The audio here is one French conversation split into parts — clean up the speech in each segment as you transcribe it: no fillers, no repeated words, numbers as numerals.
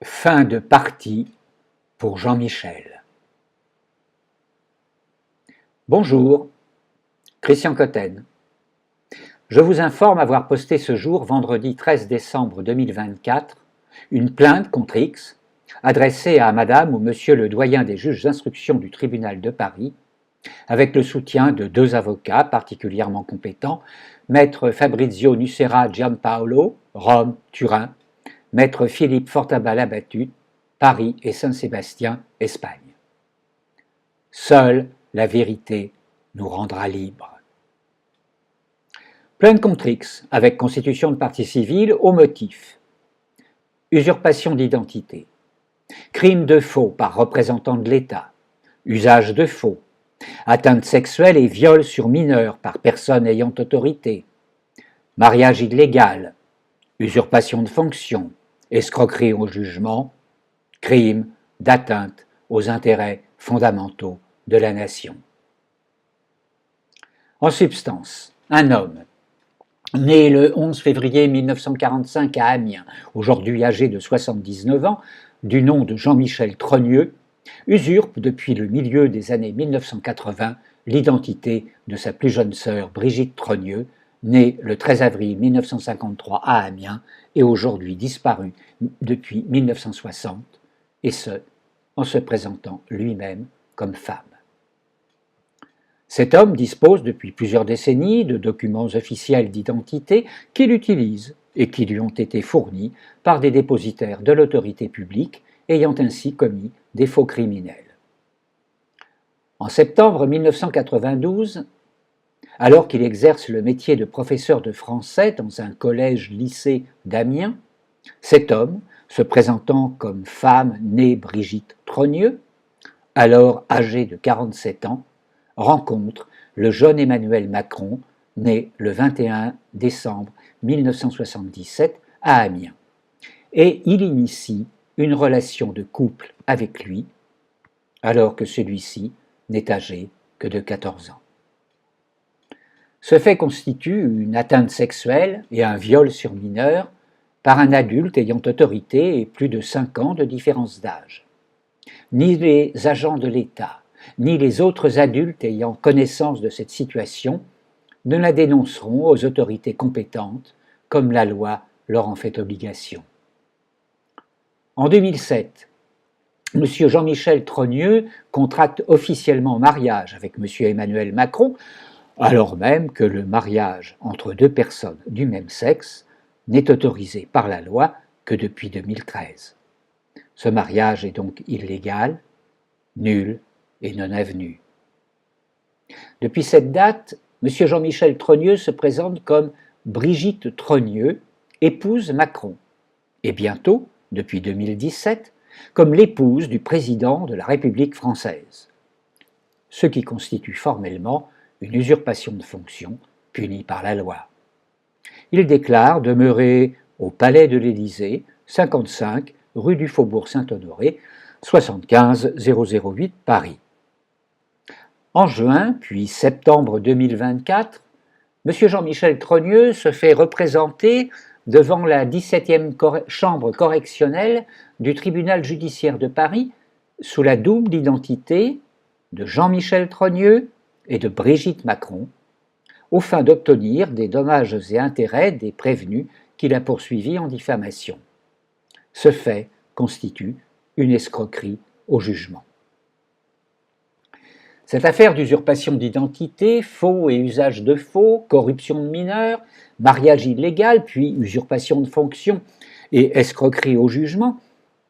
Fin de partie pour Jean-Michel. Bonjour, Christian Cotten. Je vous informe avoir posté ce jour, vendredi 13 décembre 2024, une plainte contre X adressée à Madame ou Monsieur le doyen des juges d'instruction du tribunal de Paris, avec le soutien de deux avocats particulièrement compétents, Maître Fabrizio Nucera Giampaolo, Rome, Turin, Maître Philippe Fortaballa Batut, Paris et Saint-Sébastien, Espagne. Seule la vérité nous rendra libres. Plainte contre X, avec constitution de partie civile, au motif usurpation d'identité, crime de faux par représentant de l'État, usage de faux, atteinte sexuelle et viol sur mineur par personne ayant autorité, mariage illégal, usurpation de fonction, escroquerie au jugement, crime d'atteinte aux intérêts fondamentaux de la nation. En substance, un homme, né le 11 février 1945 à Amiens, aujourd'hui âgé de 79 ans, du nom de Jean-Michel Trogneux, usurpe depuis le milieu des années 1980 l'identité de sa plus jeune sœur Brigitte Trogneux, née le 13 avril 1953 à Amiens et aujourd'hui disparue depuis 1960, et ce, en se présentant lui-même comme femme. Cet homme dispose depuis plusieurs décennies de documents officiels d'identité qu'il utilise et qui lui ont été fournis par des dépositaires de l'autorité publique ayant ainsi commis des faux criminels. En septembre 1992, alors qu'il exerce le métier de professeur de français dans un collège-lycée d'Amiens, cet homme, se présentant comme femme née Brigitte Trogneux, alors âgée de 47 ans, rencontre le jeune Emmanuel Macron, né le 21 décembre 1977 à Amiens, et il initie une relation de couple avec lui, alors que celui-ci n'est âgé que de 14 ans. Ce fait constitue une atteinte sexuelle et un viol sur mineur par un adulte ayant autorité et plus de 5 ans de différence d'âge. Ni les agents de l'État, ni les autres adultes ayant connaissance de cette situation ne la dénonceront aux autorités compétentes, comme la loi leur en fait obligation. En 2007, M. Jean-Michel Trogneux contracte officiellement mariage avec M. Emmanuel Macron, alors même que le mariage entre deux personnes du même sexe n'est autorisé par la loi que depuis 2013. Ce mariage est donc illégal, nul et non avenu. Depuis cette date, M. Jean-Michel Trogneux se présente comme Brigitte Trogneux, épouse Macron, et bientôt, depuis 2017, comme l'épouse du président de la République française, ce qui constitue formellement une usurpation de fonction punie par la loi. Il déclare demeurer au Palais de l'Élysée, 55 rue du Faubourg Saint-Honoré, 75 008 Paris. En juin, puis septembre 2024, M. Jean-Michel Trogneux se fait représenter devant la 17e chambre correctionnelle du tribunal judiciaire de Paris sous la double identité de Jean-Michel Trogneux et de Brigitte Macron, aux fins d'obtenir des dommages et intérêts des prévenus qu'il a poursuivis en diffamation. Ce fait constitue une escroquerie au jugement. Cette affaire d'usurpation d'identité, faux et usage de faux, corruption de mineurs, mariage illégal, puis usurpation de fonction et escroquerie au jugement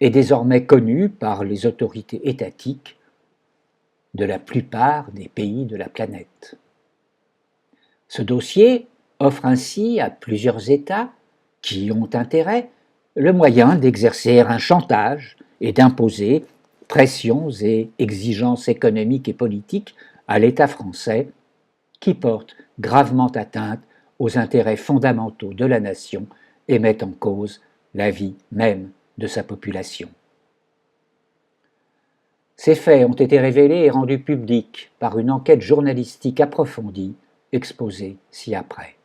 est désormais connue par les autorités étatiques de la plupart des pays de la planète. Ce dossier offre ainsi à plusieurs États qui y ont intérêt le moyen d'exercer un chantage et d'imposer pressions et exigences économiques et politiques à l'État français qui portent gravement atteinte aux intérêts fondamentaux de la nation et mettent en cause la vie même de sa population. Ces faits ont été révélés et rendus publics par une enquête journalistique approfondie, exposée ci-après.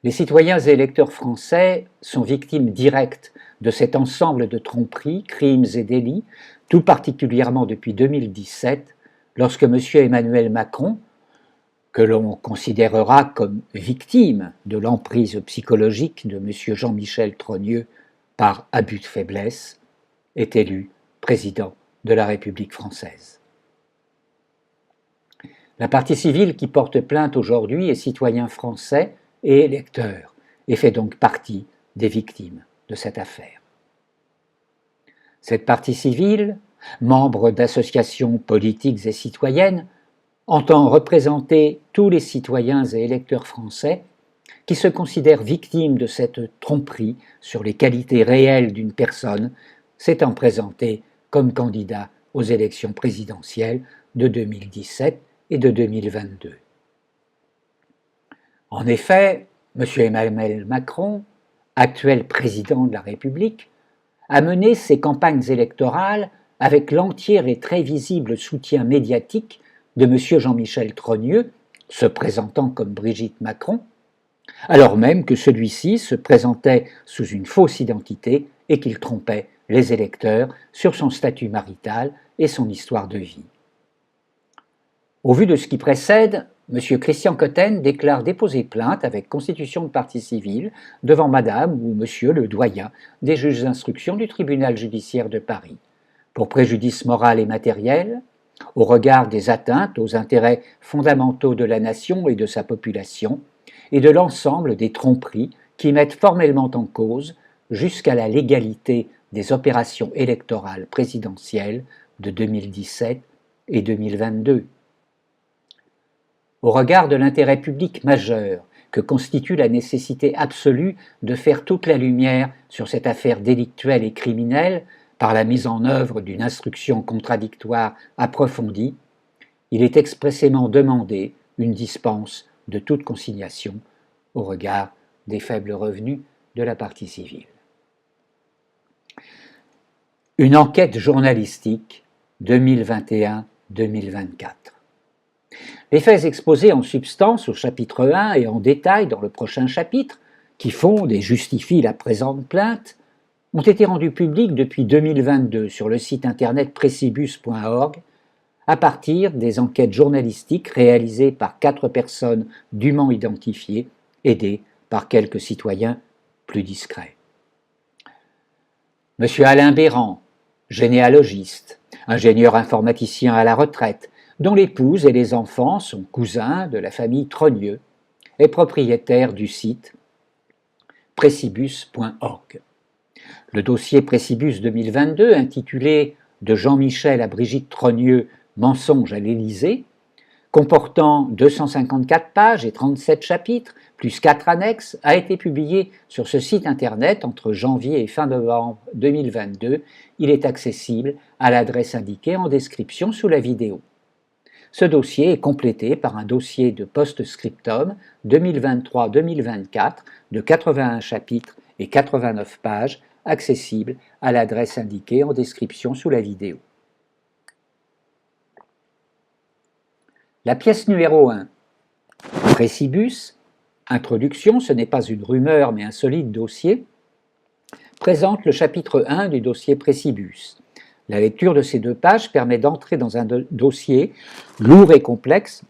Les citoyens et électeurs français sont victimes directes de cet ensemble de tromperies, crimes et délits, tout particulièrement depuis 2017, lorsque M. Emmanuel Macron, que l'on considérera comme victime de l'emprise psychologique de M. Jean-Michel Trogneux par abus de faiblesse, est élu président de la République française. La partie civile qui porte plainte aujourd'hui est citoyen français et électeur, et fait donc partie des victimes de cette affaire. Cette partie civile, membre d'associations politiques et citoyennes, entend représenter tous les citoyens et électeurs français qui se considèrent victimes de cette tromperie sur les qualités réelles d'une personne s'étant présentée comme candidat aux élections présidentielles de 2017 et de 2022. En effet, M. Emmanuel Macron, actuel président de la République, a mené ses campagnes électorales avec l'entier et très visible soutien médiatique de M. Jean-Michel Trogneux, se présentant comme Brigitte Macron, alors même que celui-ci se présentait sous une fausse identité et qu'il trompait les électeurs sur son statut marital et son histoire de vie. Au vu de ce qui précède, M. Christian Cotten déclare déposer plainte avec constitution de partie civile devant Madame ou Monsieur le doyen des juges d'instruction du tribunal judiciaire de Paris, pour préjudice moral et matériel, au regard des atteintes aux intérêts fondamentaux de la nation et de sa population, et de l'ensemble des tromperies qui mettent formellement en cause, jusqu'à la légalité des opérations électorales présidentielles de 2017 et 2022. Au regard de l'intérêt public majeur que constitue la nécessité absolue de faire toute la lumière sur cette affaire délictuelle et criminelle par la mise en œuvre d'une instruction contradictoire approfondie, il est expressément demandé une dispense de toute consignation au regard des faibles revenus de la partie civile. Une enquête journalistique 2021-2024. Les faits exposés en substance au chapitre 1 et en détail dans le prochain chapitre, qui fondent et justifient la présente plainte, ont été rendus publics depuis 2022 sur le site internet precibus.org à partir des enquêtes journalistiques réalisées par 4 personnes dûment identifiées, aidées par quelques citoyens plus discrets. M. Alain Béran, généalogiste, ingénieur informaticien à la retraite, dont l'épouse et les enfants sont cousins de la famille Trogneux, est propriétaire du site precibus.org. Le dossier Precibus 2022, intitulé « De Jean-Michel à Brigitte Trogneux, mensonge à l'Élysée », comportant 254 pages et 37 chapitres, plus 4 annexes, a été publié sur ce site internet entre janvier et fin novembre 2022. Il est accessible à l'adresse indiquée en description sous la vidéo. Ce dossier est complété par un dossier de post-scriptum 2023-2024 de 81 chapitres et 89 pages, accessible à l'adresse indiquée en description sous la vidéo. La pièce numéro 1. Precibus, introduction, ce n'est pas une rumeur mais un solide dossier, présente le chapitre 1 du dossier Precibus. La lecture de ces 2 pages permet d'entrer dans un dossier lourd et complexe,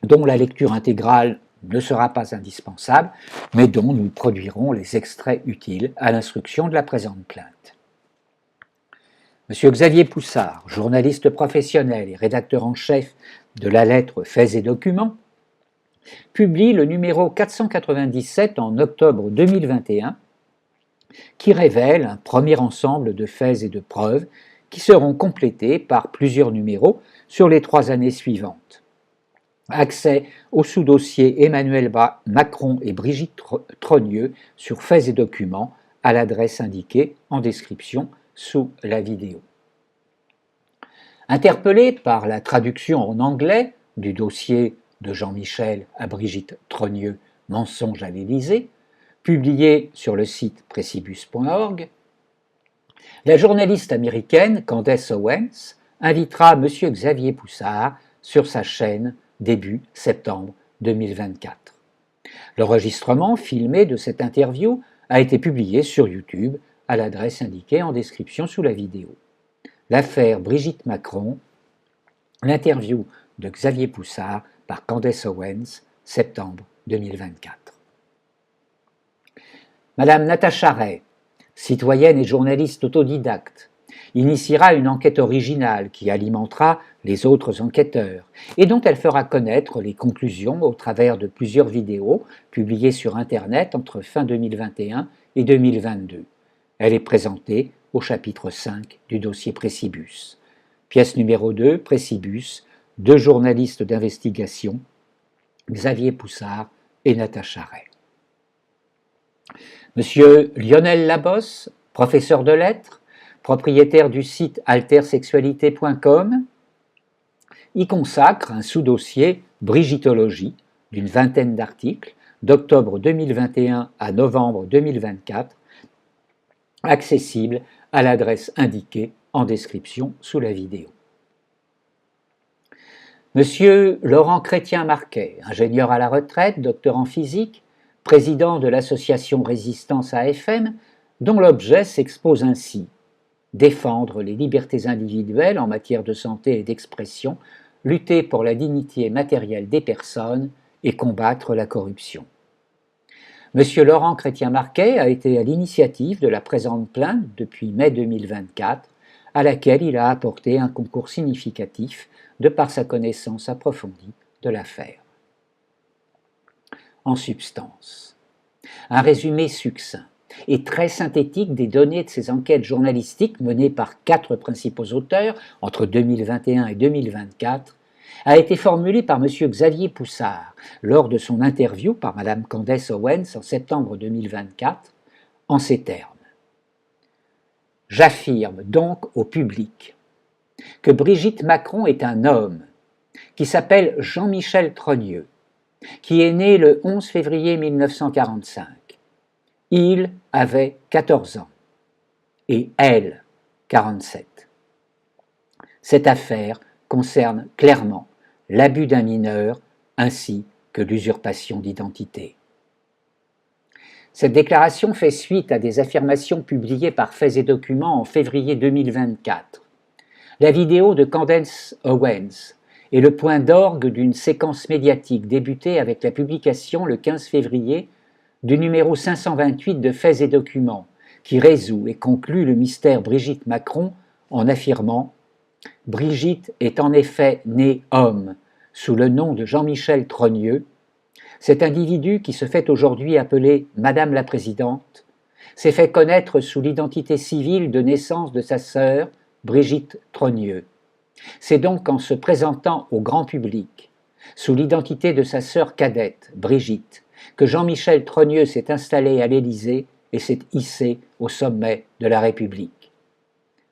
dont la lecture intégrale ne sera pas indispensable, mais dont nous produirons les extraits utiles à l'instruction de la présente plainte. M. Xavier Poussard, journaliste professionnel et rédacteur en chef de la lettre Faits et Documents, publie le numéro 497 en octobre 2021, qui révèle un premier ensemble de faits et de preuves qui seront complétés par plusieurs numéros sur les 3 années suivantes. Accès au sous-dossier Emmanuel Macron et Brigitte Trogneux sur Faits et Documents à l'adresse indiquée en description sous la vidéo. Interpellé par la traduction en anglais du dossier de Jean-Michel à Brigitte Trogneux, Mensonge à l'Élysée, publié sur le site precibus.org, la journaliste américaine Candace Owens invitera M. Xavier Poussard sur sa chaîne début septembre 2024. L'enregistrement filmé de cette interview a été publié sur YouTube à l'adresse indiquée en description sous la vidéo. L'affaire Brigitte Macron, l'interview de Xavier Poussard par Candace Owens, septembre 2024. Madame Natacha Ray, citoyenne et journaliste autodidacte, initiera une enquête originale qui alimentera les autres enquêteurs et dont elle fera connaître les conclusions au travers de plusieurs vidéos publiées sur Internet entre fin 2021 et 2022. Elle est présentée au chapitre 5 du dossier Précibus. Pièce numéro 2, Précibus, deux journalistes d'investigation, Xavier Poussard et Natacha Ray. Monsieur Lionel Labosse, professeur de lettres, propriétaire du site altersexualité.com, y consacre un sous-dossier Brigittologie d'une vingtaine d'articles d'octobre 2021 à novembre 2024, accessible à l'adresse indiquée en description sous la vidéo. Monsieur Laurent Chrétien-Marquet, ingénieur à la retraite, docteur en physique, président de l'association Résistance AFM, dont l'objet s'expose ainsi: défendre les libertés individuelles en matière de santé et d'expression, lutter pour la dignité matérielle des personnes et combattre la corruption. Monsieur Laurent Chrétien-Marquet a été à l'initiative de la présente plainte depuis mai 2024, à laquelle il a apporté un concours significatif de par sa connaissance approfondie de l'affaire. En substance, un résumé succinct et très synthétique des données de ces enquêtes journalistiques menées par 4 principaux auteurs entre 2021 et 2024 a été formulé par M. Xavier Poussard lors de son interview par Mme Candace Owens en septembre 2024 en ces termes. J'affirme donc au public que Brigitte Macron est un homme qui s'appelle Jean-Michel Trogneux, qui est né le 11 février 1945. Il avait 14 ans et elle 47. Cette affaire concerne clairement l'abus d'un mineur ainsi que l'usurpation d'identité. Cette déclaration fait suite à des affirmations publiées par Faits et Documents en février 2024. La vidéo de Candace Owens est le point d'orgue d'une séquence médiatique débutée avec la publication le 15 février du numéro 528 de Faits et Documents, qui résout et conclut le mystère Brigitte Macron en affirmant « Brigitte est en effet née homme sous le nom de Jean-Michel Trogneux. Cet individu, qui se fait aujourd'hui appeler Madame la Présidente, s'est fait connaître sous l'identité civile de naissance de sa sœur, Brigitte Trogneux. C'est donc en se présentant au grand public, sous l'identité de sa sœur cadette, Brigitte, que Jean-Michel Trogneux s'est installé à l'Élysée et s'est hissé au sommet de la République.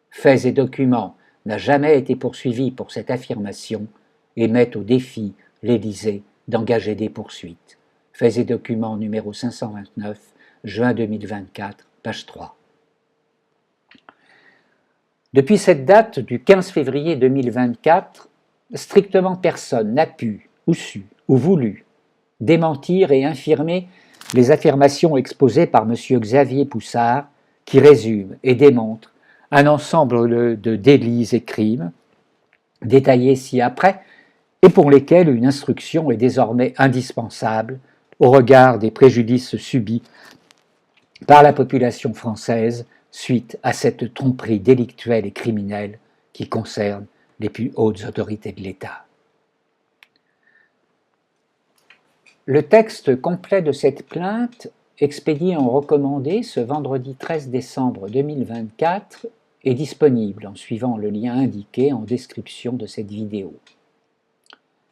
Faits et Documents n'a jamais été poursuivi pour cette affirmation et met au défi l'Élysée d'engager des poursuites. Faits et Documents numéro 529, juin 2024, page 3. Depuis cette date du 15 février 2024, strictement personne n'a pu, ou su, ou voulu démentir et infirmer les affirmations exposées par M. Xavier Poussard, qui résument et démontrent un ensemble de délits et crimes, détaillés ci-après, et pour lesquels une instruction est désormais indispensable au regard des préjudices subis par la population française suite à cette tromperie délictuelle et criminelle qui concerne les plus hautes autorités de l'État. Le texte complet de cette plainte, expédié en recommandé ce vendredi 13 décembre 2024, est disponible en suivant le lien indiqué en description de cette vidéo.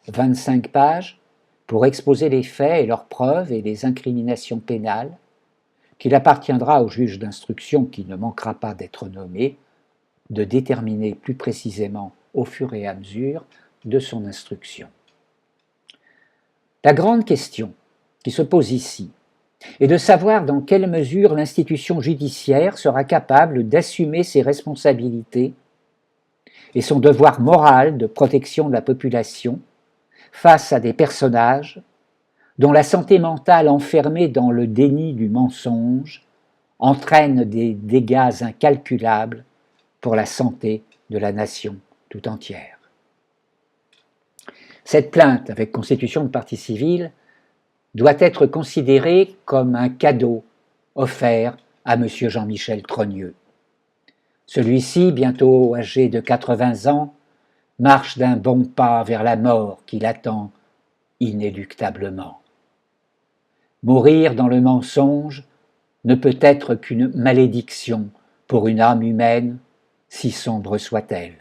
25 pages pour exposer les faits et leurs preuves et les incriminations pénales, qu'il appartiendra au juge d'instruction qui ne manquera pas d'être nommé, de déterminer plus précisément au fur et à mesure de son instruction. La grande question qui se pose ici est de savoir dans quelle mesure l'institution judiciaire sera capable d'assumer ses responsabilités et son devoir moral de protection de la population face à des personnages dont la santé mentale enfermée dans le déni du mensonge entraîne des dégâts incalculables pour la santé de la nation tout entière. Cette plainte avec constitution de partie civile doit être considérée comme un cadeau offert à M. Jean-Michel Trogneux. Celui-ci, bientôt âgé de 80 ans, marche d'un bon pas vers la mort qui l'attend inéluctablement. Mourir dans le mensonge ne peut être qu'une malédiction pour une âme humaine, si sombre soit-elle.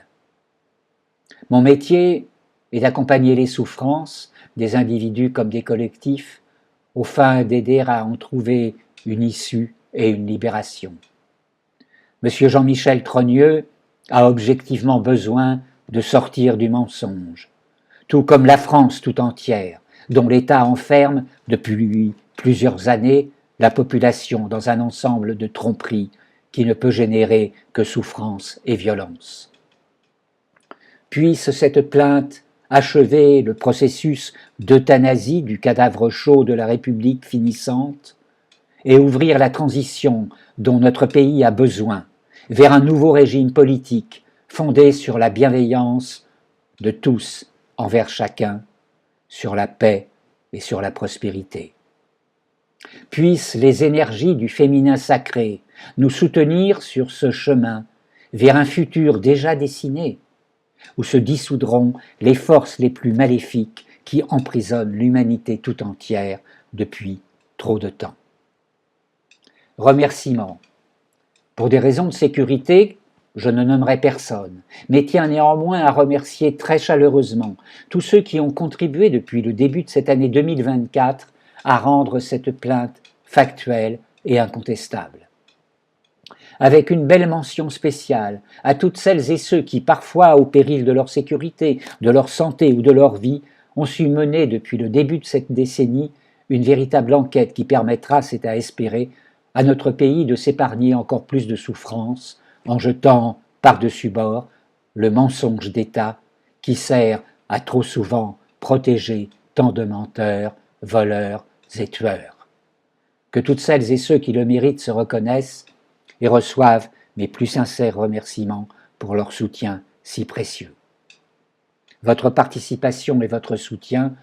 Mon métier est d'accompagner les souffrances des individus comme des collectifs, aux fins d'aider à en trouver une issue et une libération. Monsieur Jean-Michel Trogneux a objectivement besoin de sortir du mensonge, tout comme la France tout entière, dont l'État enferme depuis plusieurs années la population dans un ensemble de tromperies qui ne peut générer que souffrance et violence. Puisse cette plainte achever le processus d'euthanasie du cadavre chaud de la République finissante et ouvrir la transition dont notre pays a besoin vers un nouveau régime politique fondé sur la bienveillance de tous envers chacun, sur la paix et sur la prospérité. Puissent les énergies du féminin sacré nous soutenir sur ce chemin vers un futur déjà dessiné, où se dissoudront les forces les plus maléfiques qui emprisonnent l'humanité tout entière depuis trop de temps. Remerciements. Pour des raisons de sécurité, je ne nommerai personne, mais tiens néanmoins à remercier très chaleureusement tous ceux qui ont contribué depuis le début de cette année 2024 à rendre cette plainte factuelle et incontestable. Avec une belle mention spéciale à toutes celles et ceux qui, parfois au péril de leur sécurité, de leur santé ou de leur vie, ont su mener depuis le début de cette décennie une véritable enquête qui permettra, c'est à espérer, à notre pays de s'épargner encore plus de souffrances en jetant par-dessus bord le mensonge d'État qui sert à trop souvent protéger tant de menteurs, voleurs et tueurs. Que toutes celles et ceux qui le méritent se reconnaissent et reçoivent mes plus sincères remerciements pour leur soutien si précieux. Votre participation et votre soutien,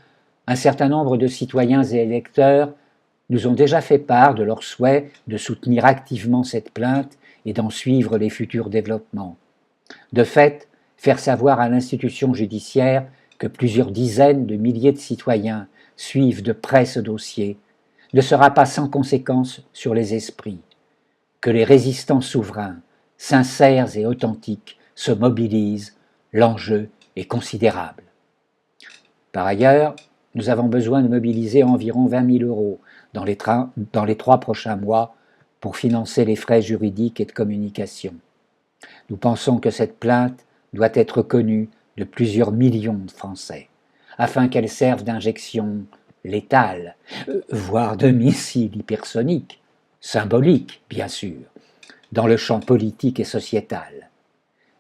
un certain nombre de citoyens et électeurs nous ont déjà fait part de leur souhait de soutenir activement cette plainte et d'en suivre les futurs développements. De fait, faire savoir à l'institution judiciaire que plusieurs dizaines de milliers de citoyens suivent de près ce dossier ne sera pas sans conséquence sur les esprits. Que les résistants souverains, sincères et authentiques, se mobilisent, l'enjeu est considérable. Par ailleurs, nous avons besoin de mobiliser environ 20 000 € dans les 3 prochains mois pour financer les frais juridiques et de communication. Nous pensons que cette plainte doit être connue de plusieurs millions de Français, afin qu'elle serve d'injection létale, voire de missile hypersonique, symbolique bien sûr, dans le champ politique et sociétal.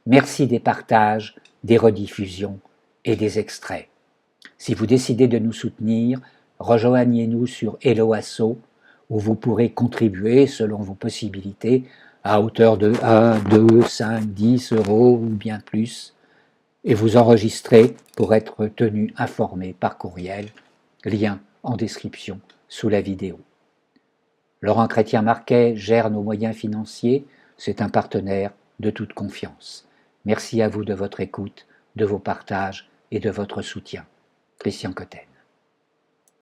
Merci des partages, des rediffusions et des extraits. Si vous décidez de nous soutenir, rejoignez-nous sur Helloasso, où vous pourrez contribuer selon vos possibilités à hauteur de 1, 2, 5, 10 € ou bien plus, et vous enregistrer pour être tenu informé par courriel, lien en description sous la vidéo. Laurent Chrétien-Marquet gère nos moyens financiers, c'est un partenaire de toute confiance. Merci à vous de votre écoute, de vos partages et de votre soutien. Christian Cotten.